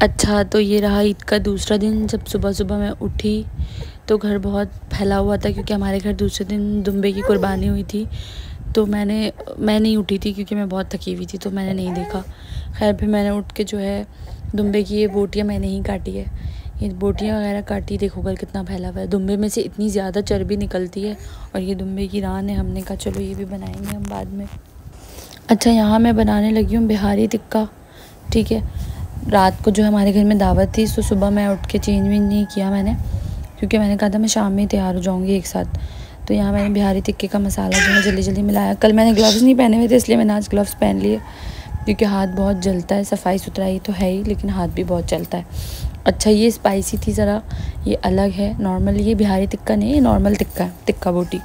अच्छा, तो ये रहा ईद का दूसरा दिन। जब सुबह सुबह मैं उठी तो घर बहुत फैला हुआ था, क्योंकि हमारे घर दूसरे दिन दुम्बे की कुर्बानी हुई थी। तो मैं नहीं उठी थी क्योंकि मैं बहुत थकी हुई थी, तो मैंने नहीं देखा। खैर फिर मैंने उठ के जो है दुम्बे की ये बोटियाँ मैंने ही काटी है। ये बोटियाँ वगैरह काटी, देखो घर कितना फैला हुआ है। दुम्बे में से इतनी ज़्यादा चर्बी निकलती है। और ये दुम्बे की रान है, हमने कहा चलो ये भी बनाएंगे हम बाद में। अच्छा, यहाँ मैं बनाने लगी हूँ बिहारी टिक्का। ठीक है, रात को जो हमारे घर में दावत थी, तो सुबह मैं उठ के चेंज वेंज नहीं किया मैंने, क्योंकि मैंने कहा था मैं शाम में ही तैयार हो जाऊँगी एक साथ। तो यहाँ मैंने बिहारी टिक्के का मसाला जो है जल्दी जल्दी मिलाया। कल मैंने ग्लव्स नहीं पहने हुए थे, इसलिए मैंने आज ग्लव्स पहन लिए, क्योंकि हाथ बहुत जलता है। सफाई सुथराई तो है ही, लेकिन हाथ भी बहुत जलता है। अच्छा, ये स्पाइसी थी ज़रा, ये अलग है। नॉर्मल ये बिहारी टिक्का नहीं, ये नॉर्मल टिक्का है, टिक्का बोटी।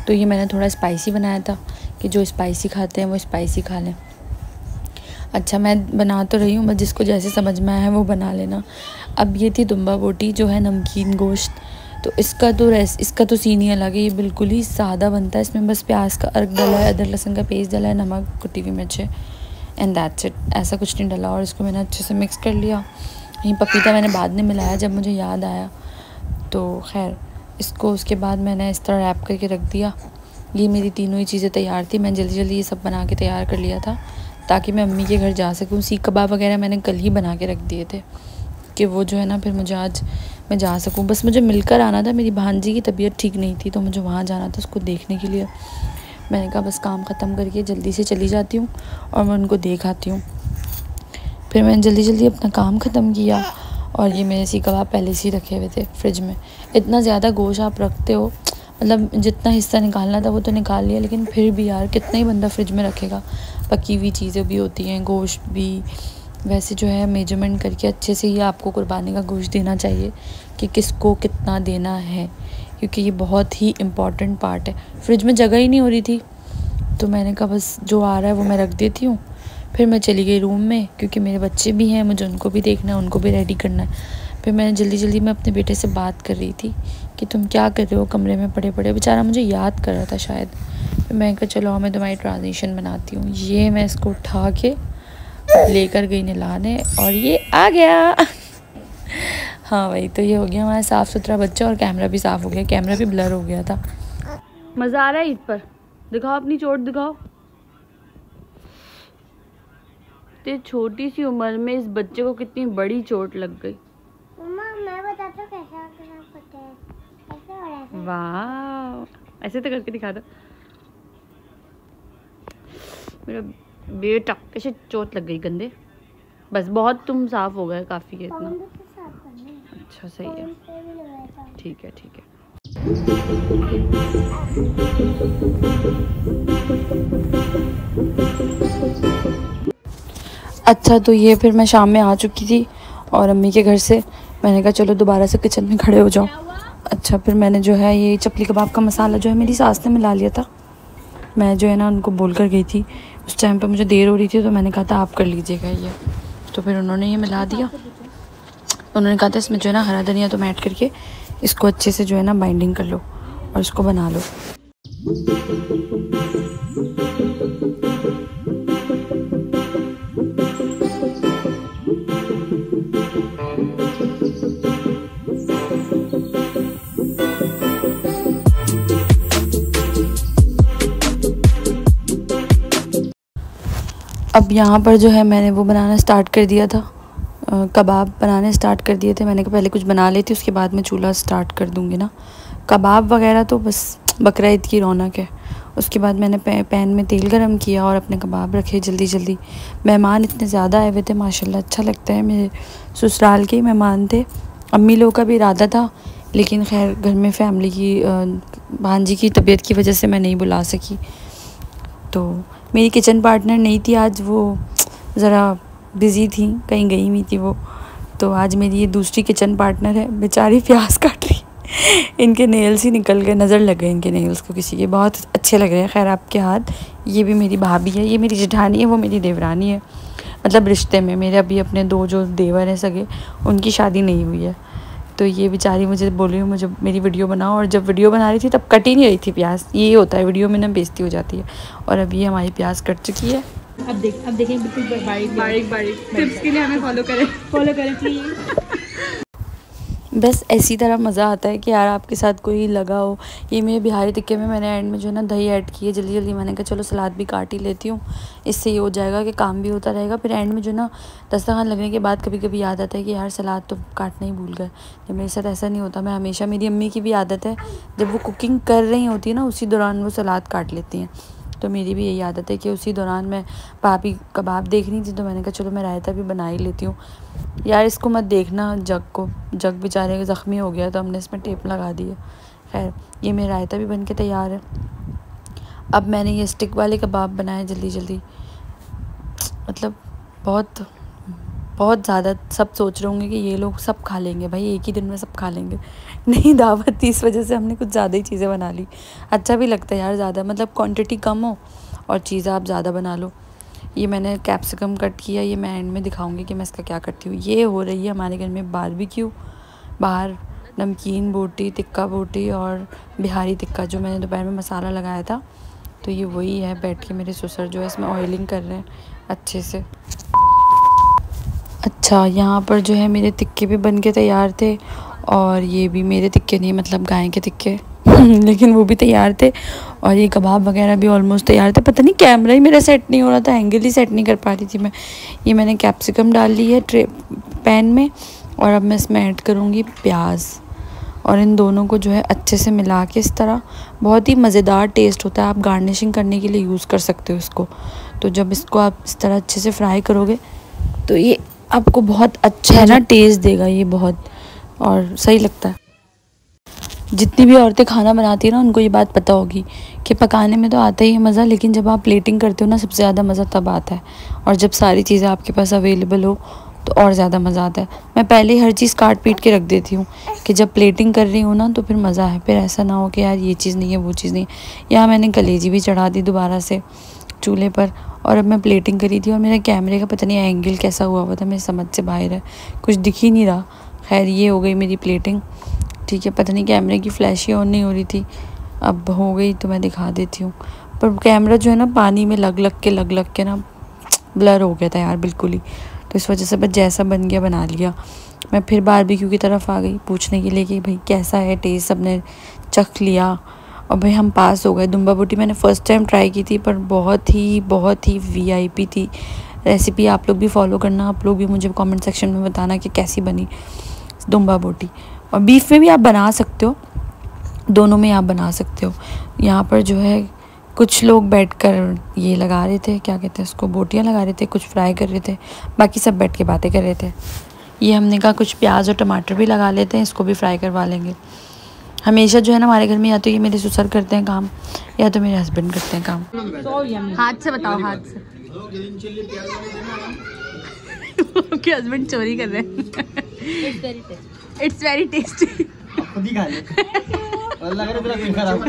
तो ये मैंने थोड़ा स्पाइसी बनाया था कि जो स्पाइसी खाते हैं वो स्पाइसी खा लें। अच्छा, मैं बना तो रही हूँ, बस जिसको जैसे समझ में आया है वो बना लेना। अब ये थी दुम्बा बोटी, जो है नमकीन गोश्त। तो इसका तो सीन ही अलग है। ये बिल्कुल ही सादा बनता है। इसमें बस प्याज का अर्क डला है, अदरक लहसुन का पेस्ट डला है, नमक, कुटी हुई मिर्चें, एंड दैट्स इट। ऐसा कुछ नहीं डला। और इसको मैंने अच्छे से मिक्स कर लिया। यहीं पपीता मैंने बाद में मिलाया जब मुझे याद आया। तो खैर इसको उसके बाद मैंने इस तरह रैप करके रख दिया। ये मेरी तीनों ही चीज़ें तैयार थी। मैं जल्दी जल्दी ये सब बना के तैयार कर लिया था, ताकि मैं अम्मी के घर जा सकूँ। सीख कबाब वगैरह मैंने कल ही बना के रख दिए थे, कि वो जो है ना फिर मुझे आज मैं जा सकूँ। बस मुझे मिलकर आना था। मेरी भांजी की तबीयत ठीक नहीं थी, तो मुझे वहाँ जाना था उसको देखने के लिए। मैंने कहा बस काम ख़त्म करके जल्दी से चली जाती हूँ और मैं उनको देख आती हूँ। फिर मैंने जल्दी जल्दी अपना काम ख़त्म किया। और ये मेरे सीख कबाब पहले से ही रखे हुए थे फ्रिज में। इतना ज़्यादा गोश्त आप रखते हो, मतलब जितना हिस्सा निकालना था वो तो निकाल लिया, लेकिन फिर भी यार कितना ही बंदा फ्रिज में रखेगा। पकी हुई चीज़ें भी होती हैं, गोश्त भी। वैसे जो है मेजरमेंट करके अच्छे से ही आपको कुर्बानी का गोश्त देना चाहिए, कि किसको कितना देना है, क्योंकि ये बहुत ही इम्पॉर्टेंट पार्ट है। फ्रिज में जगह ही नहीं हो रही थी, तो मैंने कहा बस जो आ रहा है वो मैं रख देती हूँ। फिर मैं चली गई रूम में, क्योंकि मेरे बच्चे भी हैं, मुझे उनको भी देखना है, उनको भी रेडी करना है। फिर मैंने जल्दी मैं अपने बेटे से बात कर रही थी कि तुम क्या कर रहे हो कमरे में पड़े पड़े। बेचारा मुझे याद कर रहा था शायद। फिर मैंने कहा चलो मैं तुम्हारी ट्रांजिशन बनाती हूँ। ये मैं इसको उठा के लेकर गई नहलाने, और ये आ गया। हाँ भाई, तो ये हो गया हमारा साफ़ सुथरा बच्चा। और कैमरा भी साफ़ हो गया, कैमरा भी ब्लर हो गया था। मज़ा आ रहा है ईद पर? दिखाओ अपनी चोट दिखाओ। इतनी छोटी सी उम्र में इस बच्चे को कितनी बड़ी चोट लग गई। मैं बताता हूँ कैसे होता है। ऐसे और ऐसे। वाह, ऐसे तो करके दिखा दो। मेरा बेटा कैसे चोट लग गई गंदे। बस बहुत तुम साफ हो गए, काफ़ी है इतना। अच्छा सही है, ठीक है ठीक है। अच्छा, तो ये फिर मैं शाम में आ चुकी थी और अम्मी के घर से। मैंने कहा चलो दोबारा से किचन में खड़े हो जाओ। अच्छा, फिर मैंने जो है ये चपली कबाब का मसाला जो है मेरी सास ने मिला लिया था। मैं जो है ना उनको बोल कर गई थी, उस टाइम पे मुझे देर हो रही थी, तो मैंने कहा था आप कर लीजिएगा ये। तो फिर उन्होंने ये मिला दिया। उन्होंने कहा था इसमें जो है ना हरा धनिया तो ऐड करके इसको अच्छे से जो है ना बाइंडिंग कर लो और इसको बना लो। अब यहाँ पर जो है मैंने वो बनाना स्टार्ट कर दिया था, कबाब बनाने स्टार्ट कर दिए थे। मैंने कहा पहले कुछ बना लेती, उसके बाद मैं चूल्हा स्टार्ट कर दूँगी ना। कबाब वगैरह तो बस बकरा ईद की रौनक है। उसके बाद मैंने पैन में तेल गरम किया और अपने कबाब रखे जल्दी जल्दी। मेहमान इतने ज़्यादा आए हुए थे माशाल्लाह, अच्छा लगता है। मेरे ससुराल के ही मेहमान थे। अम्मी लोग का भी इरादा था, लेकिन खैर घर में फैमिली की भांजी की तबीयत की वजह से मैं नहीं बुला सकी। तो मेरी किचन पार्टनर नहीं थी आज, वो ज़रा बिज़ी थी, कहीं गई हुई थी वो। तो आज मेरी ये दूसरी किचन पार्टनर है, बेचारी प्याज काट रही। इनके नेल्स ही निकल गए, नज़र लग गए इनके नेल्स को किसी के, बहुत अच्छे लग रहे हैं। खैर आपके हाथ। ये भी मेरी भाभी है, ये मेरी जेठानी है, वो मेरी देवरानी है। मतलब रिश्ते में मेरे अभी अपने दो जो देवर हैं सगे, उनकी शादी नहीं हुई है। तो ये बेचारी मुझे बोली मुझे मेरी वीडियो बनाओ, और जब वीडियो बना रही थी तब कट ही नहीं रही थी प्याज। ये होता है वीडियो में ना बेइज्जती हो जाती है। और अभी हमारी प्याज कट चुकी है अब देखें बिल्कुल बारीक टिप्स के लिए हमें फॉलो करें प्लीज। बस ऐसी तरह मज़ा आता है कि यार आपके साथ कोई लगा हो। ये मेरे बिहारी टिक्के में मैंने एंड में जो है ना दही ऐड की है जल्दी जल्दी। मैंने कहा चलो सलाद भी काट ही लेती हूँ, इससे ये हो जाएगा कि काम भी होता रहेगा। फिर एंड में जो ना दस्तरखान लगने के बाद कभी कभी याद आता है कि यार सलाद तो काटना ही भूल गए। जब मेरे साथ ऐसा नहीं होता, मैं हमेशा, मेरी अम्मी की भी आदत है जब वो कुकिंग कर रही होती है ना उसी दौरान वो सलाद काट लेती हैं। तो मेरी भी यही आदत है कि उसी दौरान मैं भाभी कबाब देख रही थी तो मैंने कहा चलो मैं रायता भी बना ही लेती हूँ। यार इसको मत देखना जग को, जग बेचारे ज़ख्मी हो गया तो हमने इसमें टेप लगा दी है। खैर ये मेरा रायता भी बन के तैयार है। अब मैंने ये स्टिक वाले कबाब बनाए जल्दी जल्दी, मतलब बहुत बहुत ज़्यादा। सब सोच रहे होंगे कि ये लोग सब खा लेंगे, भाई एक ही दिन में सब खा लेंगे। नहीं, दावत थी इस वजह से हमने कुछ ज़्यादा ही चीज़ें बना ली। अच्छा भी लगता है यार ज़्यादा, मतलब क्वांटिटी कम हो और चीज़ें आप ज़्यादा बना लो। ये मैंने कैप्सिकम कट किया, ये मैं एंड में दिखाऊंगी कि मैं इसका क्या करती हूँ। ये हो रही है हमारे घर में बारबेक्यू, बाहर नमकीन बोटी, टिक्का बोटी और बिहारी टिक्का जो मैंने दोपहर में मसाला लगाया था। तो ये वही है, बैठ के मेरे ससुर जो है इसमें ऑयलिंग कर रहे हैं अच्छे से। अच्छा यहाँ पर जो है मेरे टिक्के भी बन के तैयार थे, और ये भी मेरे टिक्के नहीं मतलब गाय के टिक्के लेकिन वो भी तैयार थे, और ये कबाब वगैरह भी ऑलमोस्ट तैयार थे। पता नहीं कैमरा ही मेरा सेट नहीं हो रहा था, एंगल ही सेट नहीं कर पा रही थी मैं। ये मैंने कैप्सिकम डाल ली है पैन में, और अब मैं इसमें ऐड करूँगी प्याज, और इन दोनों को जो है अच्छे से मिला के इस तरह। बहुत ही मज़ेदार टेस्ट होता है, आप गार्निशिंग करने के लिए यूज़ कर सकते हो इसको। तो जब इसको आप इस तरह अच्छे से फ्राई करोगे तो ये आपको बहुत अच्छा है ना टेस्ट देगा ये, बहुत और सही लगता है। जितनी भी औरतें खाना बनाती है ना उनको ये बात पता होगी कि पकाने में तो आता ही है मज़ा, लेकिन जब आप प्लेटिंग करते हो ना सबसे ज़्यादा मज़ा तब आता है, और जब सारी चीज़ें आपके पास अवेलेबल हो तो और ज़्यादा मज़ा आता है। मैं पहले ही हर चीज़ काट पीट के रख देती हूँ कि जब प्लेटिंग कर रही हूँ ना तो फिर मज़ा है, फिर ऐसा ना हो कि यार ये चीज़ नहीं है वो चीज़ नहीं है। यहाँ मैंने कलेजी भी चढ़ा दी दोबारा से चूल्हे पर, और अब मैं प्लेटिंग करी थी, और मेरे कैमरे का पता नहीं एंगल कैसा हुआ था, मेरी समझ से बाहर है, कुछ दिख ही नहीं रहा। खैर ये हो गई मेरी प्लेटिंग, ठीक है। पता नहीं कैमरे की फ्लैश ही ऑन नहीं हो रही थी, अब हो गई तो मैं दिखा देती हूँ। पर कैमरा जो है ना पानी में लग लग के ना ब्लर हो गया था यार बिल्कुल ही, तो इस वजह से बस जैसा बन गया बना लिया। मैं फिर बारबेक्यू की तरफ आ गई पूछने के लिए कि भाई कैसा है टेस्ट, सबने चख लिया और भाई हम पास हो गए। दुम्बा बोटी मैंने फ़र्स्ट टाइम ट्राई की थी, पर बहुत ही VIP थी रेसिपी। आप लोग भी फॉलो करना, आप लोग भी मुझे कमेंट सेक्शन में बताना कि कैसी बनी दुम्बा बोटी। और बीफ में भी आप बना सकते हो, दोनों में आप बना सकते हो। यहाँ पर जो है कुछ लोग बैठकर ये लगा रहे थे, क्या कहते हैं उसको, बोटियाँ लगा रहे थे, कुछ फ्राई कर रहे थे, बाकी सब बैठ के बातें कर रहे थे। ये हमने कहा कुछ प्याज और टमाटर भी लगा लेते हैं, इसको भी फ्राई करवा लेंगे। हमेशा जो है ना हमारे घर में या तो ये मेरे ससुर करते हैं काम या तो मेरे हस्बैंड करते हैं काम। हाथ से बताओ, हाथ से। आपके हस्बैंड चोरी कर रहे हैं। It's very tasty. खुद ही खा ले। लग रहा है खराब।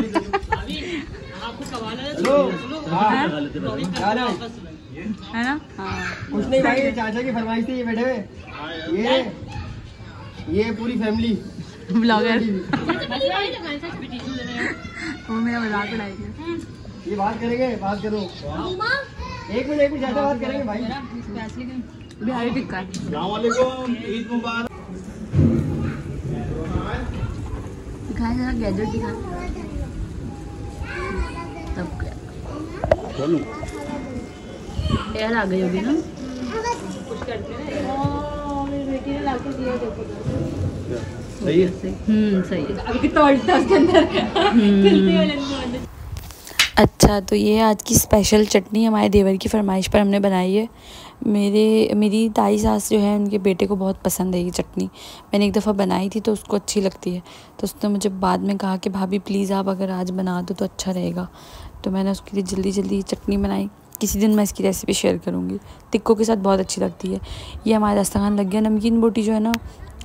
है ना? कुछ नहीं भाई, चाचा की फरमाइश थी ये बैठे हुए, ये पूरी फैमिली ब्लॉगर। वो मेरा मजाक उड़ाएंगे। ये बात करेंगे, बात करो। एक मिनट चाचा बात करेंगे भाई। बिहारी टिक्का। ईद मुबारक। दिखाएं जरा गैजेट दिखा। तब क्या यार आ गई होगी ना, कुछ करते हैं। मेरी बेटी ने लाके दिया, देखो सही है। सही है। अभी कितना उल्टा उसके अंदर। अच्छा तो ये आज की स्पेशल चटनी हमारे देवर की फरमाइश पर हमने बनाई है। मेरी ताई सास जो है उनके बेटे को बहुत पसंद है ये चटनी। मैंने एक दफ़ा बनाई थी तो उसको अच्छी लगती है, तो उसने मुझे बाद में कहा कि भाभी प्लीज़ आप अगर आज बना दो तो अच्छा रहेगा। तो मैंने उसके लिए जल्दी जल्दी चटनी बनाई। किसी दिन मैं इसकी रेसिपी शेयर करूँगी, टिक्कों के साथ बहुत अच्छी लगती है। ये हमारा दस्तरखान लग गया। नमकीन बोटी जो है ना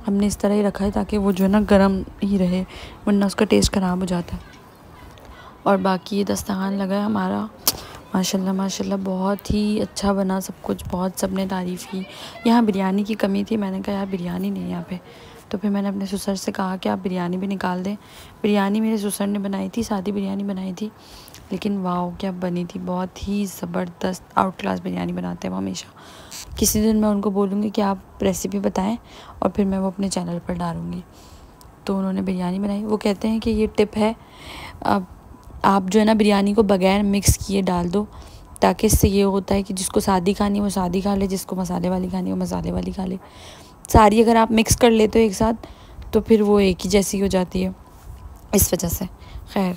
हमने इस तरह ही रखा है ताकि वो जो है ना गर्म ही रहे, वरना उसका टेस्ट ख़राब हो जाता है। और बाकी ये दस्तरखान लगा है हमारा, माशाल्लाह माशाल्लाह बहुत ही अच्छा बना सब कुछ, बहुत सबने तारीफ़ की। यहाँ बिरयानी की कमी थी, मैंने कहा यार बिरयानी नहीं है यहाँ पे, तो फिर मैंने अपने ससुर से कहा कि आप बिरयानी भी निकाल दें। बिरयानी मेरे ससुर ने बनाई थी, सादी बिरयानी बनाई थी, लेकिन वाओ क्या बनी थी, बहुत ही ज़बरदस्त आउट क्लास बिरयानी बनाते हैं वो हमेशा। किसी दिन मैं उनको बोलूँगी कि आप रेसिपी बताएं और फिर मैं वो अपने चैनल पर डालूँगी। तो उन्होंने बिरयानी बनाई। वो कहते हैं कि ये टिप है, अब आप जो है ना बिरयानी को बगैर मिक्स किए डाल दो, ताकि इससे ये होता है कि जिसको सादी खानी है वो सादी खा ले, जिसको मसाले वाली खानी है वो मसाले वाली खा ले। सारी अगर आप मिक्स कर लेते हो एक साथ तो फिर वो एक ही जैसी हो जाती है, इस वजह से। खैर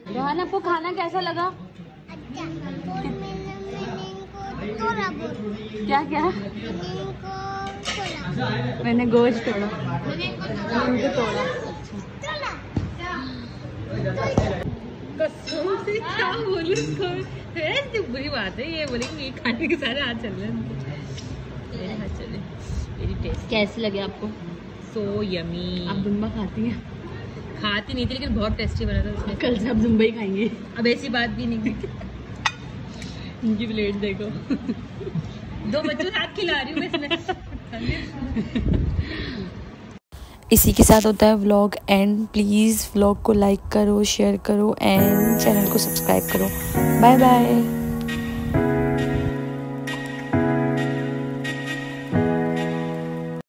रोहन, आपको खाना कैसा लगा? अच्छा, और मैंने इनको तोड़ा बोल। क्या क्या? इनको तोड़ा। मैंने गोश्त तोड़ा, इनको तोड़ा। तोड़ा। कसम से क्या बोलूं उसको, ऐसी बुरी बात है ये बोलेंगे ये खाने के सारे हाथ चल रहे हैं, मेरे हाथ चले। मेरी टेस्ट कैसे लगे आपको? So yummy. आप दुम्बा खाती हैं? खाती नहीं थी लेकिन बहुत टेस्टी बना था उसमें। कल से आप दुम्बा ही खाएंगे? अब ऐसी बात भी नहीं की। इनकी प्लेट देखो। 2 बच्चों को हाथ खिला रही हूँ मैं इसमें। इसी के साथ होता है व्लॉग एंड। प्लीज़ व्लॉग को लाइक करो, शेयर करो एंड चैनल को सब्सक्राइब करो। Bye bye.